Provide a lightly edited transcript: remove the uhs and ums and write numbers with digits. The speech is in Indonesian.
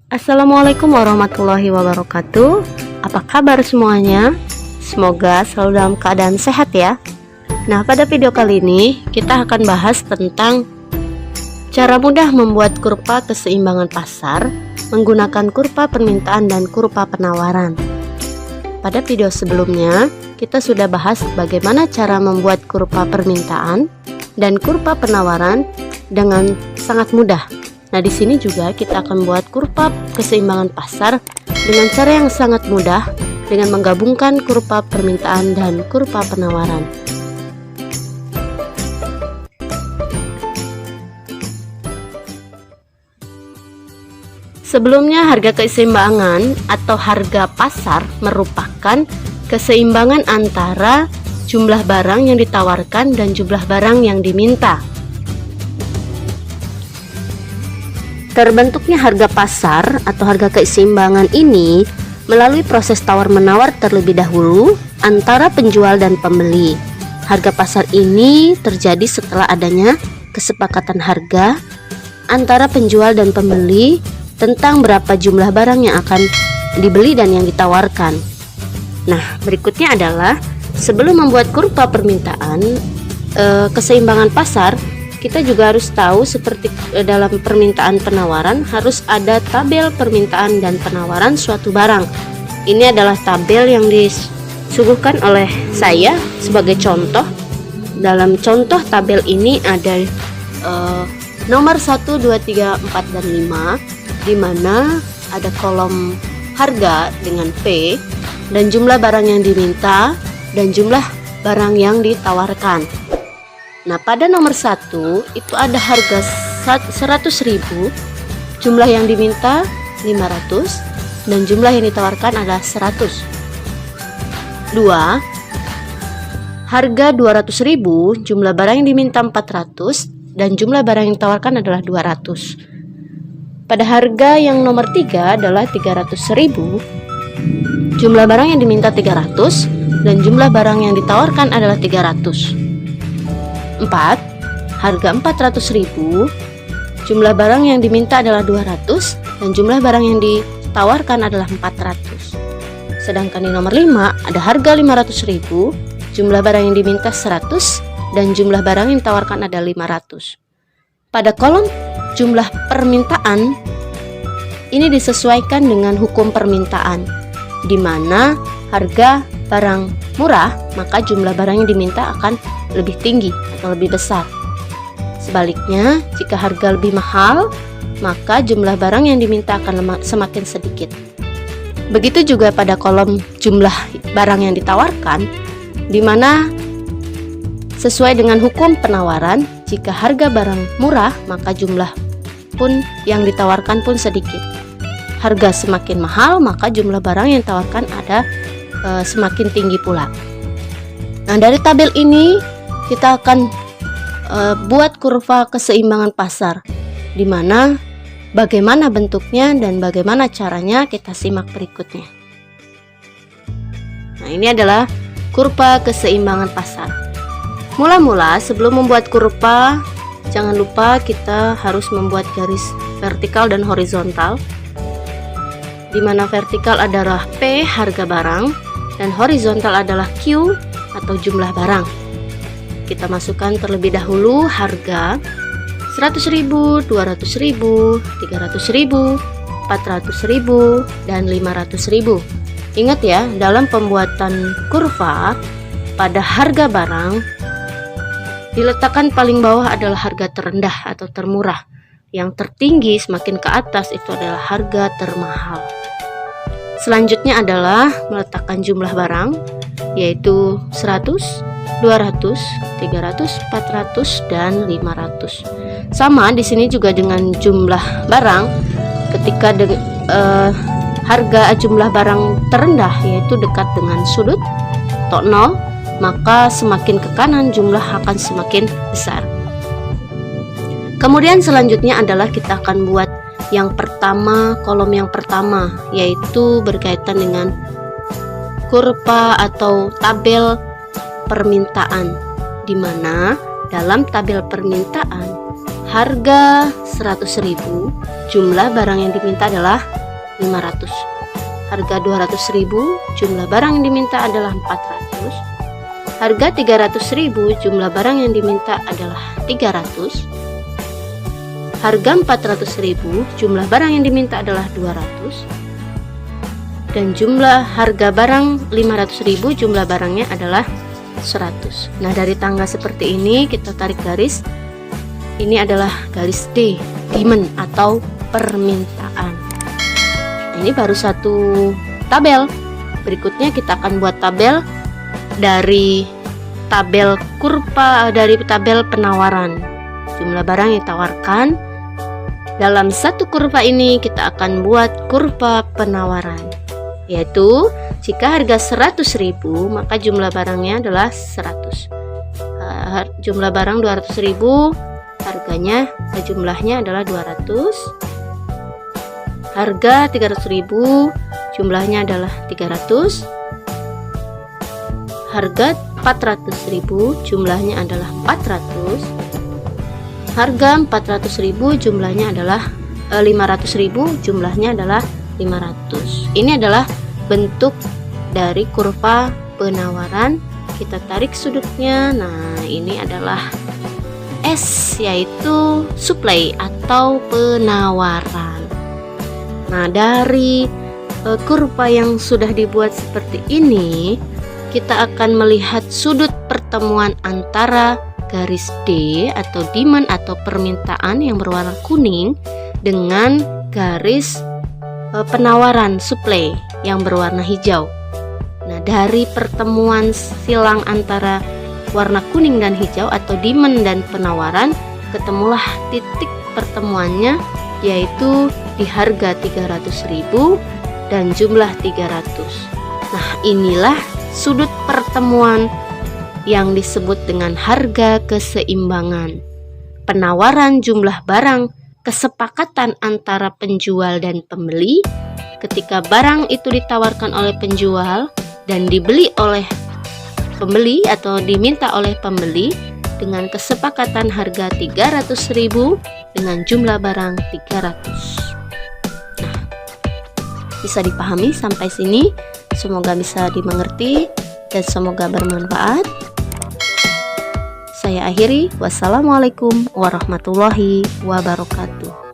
Assalamualaikum warahmatullahi wabarakatuh. Apa kabar semuanya? Semoga selalu dalam keadaan sehat ya. Nah, pada video kali ini kita akan bahas tentang cara mudah membuat kurva keseimbangan pasar menggunakan kurva permintaan dan kurva penawaran. Pada video sebelumnya, kita sudah bahas bagaimana cara membuat kurva permintaan dan kurva penawaran dengan sangat mudah. Nah, di sini juga kita akan buat kurva keseimbangan pasar dengan cara yang sangat mudah dengan menggabungkan kurva permintaan dan kurva penawaran. Sebelumnya, harga keseimbangan atau harga pasar merupakan keseimbangan antara jumlah barang yang ditawarkan dan jumlah barang yang diminta. Terbentuknya harga pasar atau harga keseimbangan ini melalui proses tawar-menawar terlebih dahulu antara penjual dan pembeli. Harga pasar ini terjadi setelah adanya kesepakatan harga antara penjual dan pembeli tentang berapa jumlah barang yang akan dibeli dan yang ditawarkan. Nah, berikutnya adalah sebelum membuat kurva permintaan keseimbangan pasar, kita juga harus tahu seperti dalam permintaan penawaran harus ada tabel permintaan dan penawaran suatu barang. Ini adalah tabel yang disuguhkan oleh saya sebagai contoh. Dalam contoh tabel ini ada nomor 1, 2, 3, 4, dan 5, di mana ada kolom harga dengan P dan jumlah barang yang diminta dan jumlah barang yang ditawarkan. Nah, pada nomor 1 itu ada harga 100.000, jumlah yang diminta 500 dan jumlah yang ditawarkan adalah 100. 2. Harga 200.000, jumlah barang yang diminta 400 dan jumlah barang yang ditawarkan adalah 200. Pada harga yang nomor 3 adalah 300.000, jumlah barang yang diminta 300 dan jumlah barang yang ditawarkan adalah 300. 4. Harga 400.000, jumlah barang yang diminta adalah 200 dan jumlah barang yang ditawarkan adalah 400. Sedangkan di nomor 5 ada harga 500.000, jumlah barang yang diminta 100 dan jumlah barang yang ditawarkan adalah 500. Pada kolom jumlah permintaan ini disesuaikan dengan hukum permintaan, di mana harga barang murah maka jumlah barang yang diminta akan lebih tinggi atau lebih besar. Sebaliknya, jika harga lebih mahal maka jumlah barang yang diminta akan semakin sedikit. Begitu juga pada kolom jumlah barang yang ditawarkan, di mana sesuai dengan hukum penawaran, jika harga barang murah maka jumlah pun yang ditawarkan pun sedikit. Harga semakin mahal maka jumlah barang yang ditawarkan ada semakin tinggi pula. Nah, dari tabel ini kita akan buat kurva keseimbangan pasar, di mana bagaimana bentuknya dan bagaimana caranya kita simak berikutnya. Nah, ini adalah kurva keseimbangan pasar. Mula-mula sebelum membuat kurva, jangan lupa kita harus membuat garis vertikal dan horizontal, di mana vertikal adalah P harga barang dan horizontal adalah Q atau jumlah barang. Kita masukkan terlebih dahulu harga 100.000, 200.000, 300.000, 400.000, dan 500.000. Ingat ya, dalam pembuatan kurva pada harga barang diletakkan paling bawah adalah harga terendah atau termurah. Yang tertinggi semakin ke atas itu adalah harga termahal. Selanjutnya adalah meletakkan jumlah barang, yaitu 100, 200, 300, 400, dan 500. Sama di sini juga dengan jumlah barang. Ketika harga jumlah barang terendah, yaitu dekat dengan sudut atau 0, maka semakin ke kanan jumlah akan semakin besar. Kemudian selanjutnya adalah kita akan buat yang pertama, kolom yang pertama, yaitu berkaitan dengan kurva atau tabel permintaan, di mana dalam tabel permintaan Harga 100.000, jumlah barang yang diminta adalah 500. Harga 200.000, jumlah barang yang diminta adalah 400. Harga 300.000, jumlah barang yang diminta adalah 300. Harga 400.000, jumlah barang yang diminta adalah 200. Dan jumlah harga barang 500.000, jumlah barangnya adalah 100. Nah, dari tangga seperti ini kita tarik garis. Ini adalah garis D, demand atau permintaan. Ini baru satu tabel. Berikutnya kita akan buat tabel dari tabel kurva, dari tabel penawaran. Jumlah barang yang ditawarkan. Dalam satu kurva ini kita akan buat kurva penawaran, yaitu jika harga 100.000 maka jumlah barangnya adalah 100. Jumlah barang 200.000, harganya jumlahnya adalah 200. Harga 300.000, jumlahnya adalah 300. Harga 400.000, jumlahnya adalah 400. Harga 400.000, jumlahnya adalah 500.000, jumlahnya adalah 500. Ini adalah bentuk dari kurva penawaran. Kita tarik sudutnya. Nah, ini adalah S, yaitu supply atau penawaran. Nah, dari kurva yang sudah dibuat seperti ini, kita akan melihat sudut pertemuan antara garis D atau demand atau permintaan yang berwarna kuning dengan garis penawaran supply yang berwarna hijau. Nah, dari pertemuan silang antara warna kuning dan hijau atau demand dan penawaran, ketemulah titik pertemuannya, yaitu di harga 300.000 dan jumlah 300. Nah, inilah sudut pertemuan yang disebut dengan harga keseimbangan. Penawaran jumlah barang, kesepakatan antara penjual dan pembeli. Ketika barang itu ditawarkan oleh penjual dan dibeli oleh pembeli atau diminta oleh pembeli dengan kesepakatan harga 300.000 dengan jumlah barang 300. Nah, bisa dipahami sampai sini? Semoga bisa dimengerti dan semoga bermanfaat. Saya akhiri. Wassalamualaikum warahmatullahi wabarakatuh.